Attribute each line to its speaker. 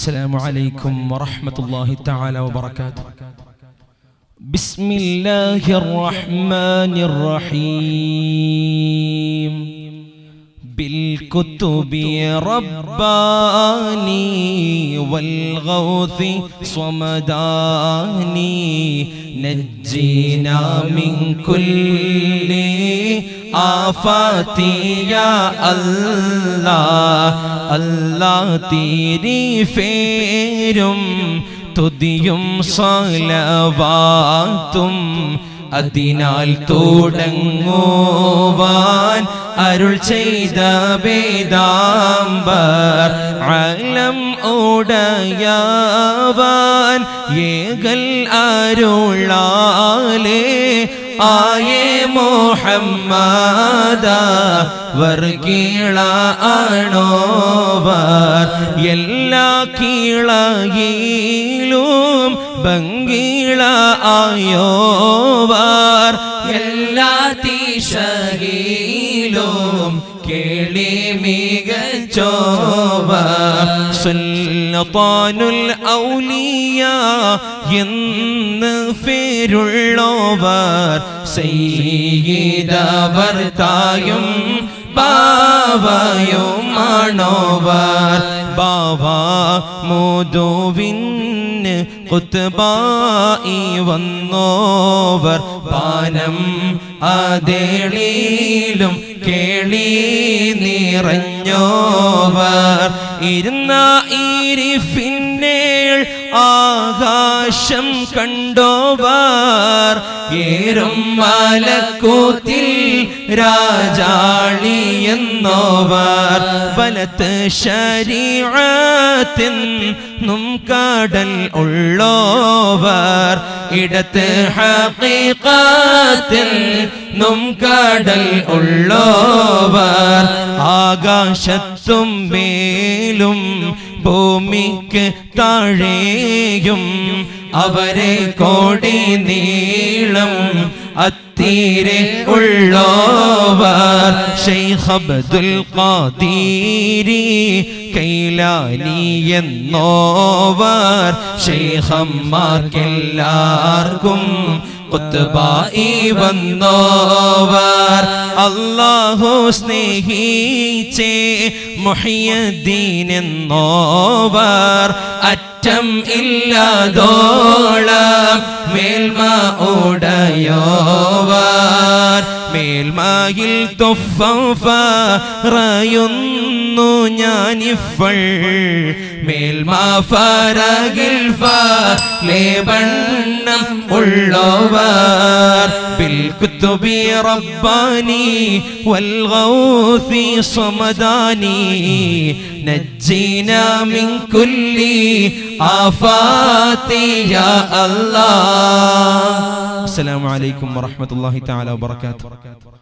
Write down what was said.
Speaker 1: السلام عليكم ورحمة الله تعالى وبركاته. بسم الله الرحمن الرحيم. بالكتب رباني والغوث صمداني نجينا من كل آفات يا الله الله تيري فيرم തുതിയും സ്വലവാത്തും അതിനാൽ തുടങ്ങുവാൻ അരുൾ ചെയ്ത വേദാംബർ അലം ഉടയവൻ ഏകൽ അരുളാലേ ആയേ മുഹമ്മദ വർഗീള ആണോവർ എല്ലാ കീളയിലും ഭംഗീള ആയോവർ എല്ലാ തീശയിലും കേളി മികച്ചോവർ സുൽത്താനുൽ ഔലിയ എന്ന് പേരുള്ളോവർ സയ്യിദവർ തായും ബാവയുമാണോവർ ബാവ മോദുവിന് ഖുത്ബായി വന്നോവർ പാനം അതേളിലും കേളി നിറഞ്ഞോവർ ഇരുന്ന ഇരിഫിന്നേൾ ആകാശം കണ്ടോവർ ഏറും മലക്കൂത്തിൽ രാജാളി എന്നോവർ ബലത്ത് ശരീഅത്തിനും കടൽ ഉള്ളോവർ ഇടത്ത് ഹഖീഖത്തിനും കടൽ ഉള്ളോവർ ആകാശത്തും മേലും ഭൂമിക്ക് താഴെയും അവരെ കോടി നീളം അത്തീരെ ഉള്ളോവർ ശൈഖ് അബ്ദുൽ ഖാദിരി കൈലാനി എന്നോവർ ശൈഖന്മാർക്കെല്ലാവർക്കും ഖുത്ബായി വന്നോവർ അല്ലാഹു സ്നേഹിച്ചേ മുഹയ്യദ്ദീൻ എന്നോവർ അറ്റം ഇല്ലാതോളം മേൽമ ഉടയോവർ മേൽമായിൽ തൊഫറയുന്നു ഞാനിഫൾ മേൽമാ ഫറകിൽ ഫലേബണ്ണം ഉള്ളോവർ ബിൽകുതുബി റബ്ബാനി വൽഗൗസി സമദാനി നജ്ജിനാ മിൻ കുല്ലി ആഫാതി യാ അല്ലാഹ്. അസ്സലാമു അലൈക്കും വറഹ്മത്തുള്ളാഹി തആല വബറകാതുഹു.